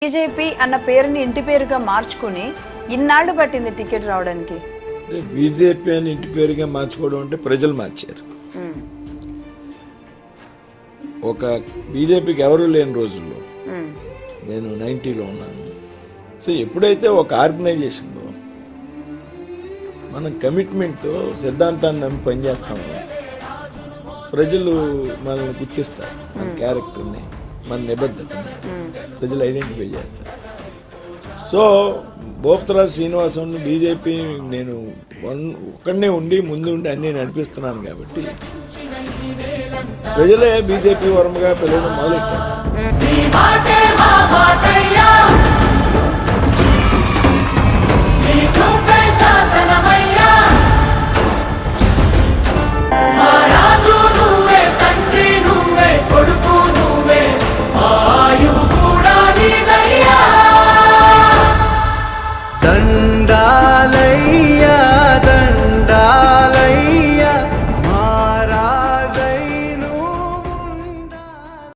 BJP అన్న పేరుని ఇంటి పేరుగా మార్చుకుని ఇన్నాళ్ళు పట్టింది టికెట్ రావడానికి. బీజేపీ అని ఇంటి పేరుగా మార్చుకోవడం అంటే ప్రజలు మార్చారు. ఒక బీజేపీకి ఎవరు లేని రోజుల్లో నేను 90లో ఉన్నాను. సో ఎప్పుడైతే ఒక ఆర్గనైజేషన్లో మనం కమిట్మెంట్తో సిద్ధాంతాన్ని నమ్మి పనిచేస్తామో ప్రజలు మనల్ని గుర్తిస్తారు. మన క్యారెక్టర్ని, మన నిబద్ధతని ప్రజలు ఐడెంటిఫై చేస్తారు. సో బోప్తరాజు శ్రీనివాసన్ బీజేపీ నేను ఒక్కడనే ఉండి ముందు ఉండి అన్నీ నడిపిస్తున్నాను కాబట్టి ప్రజలే బీజేపీ వర్మగా పిలవడం మొదలెట్టారు.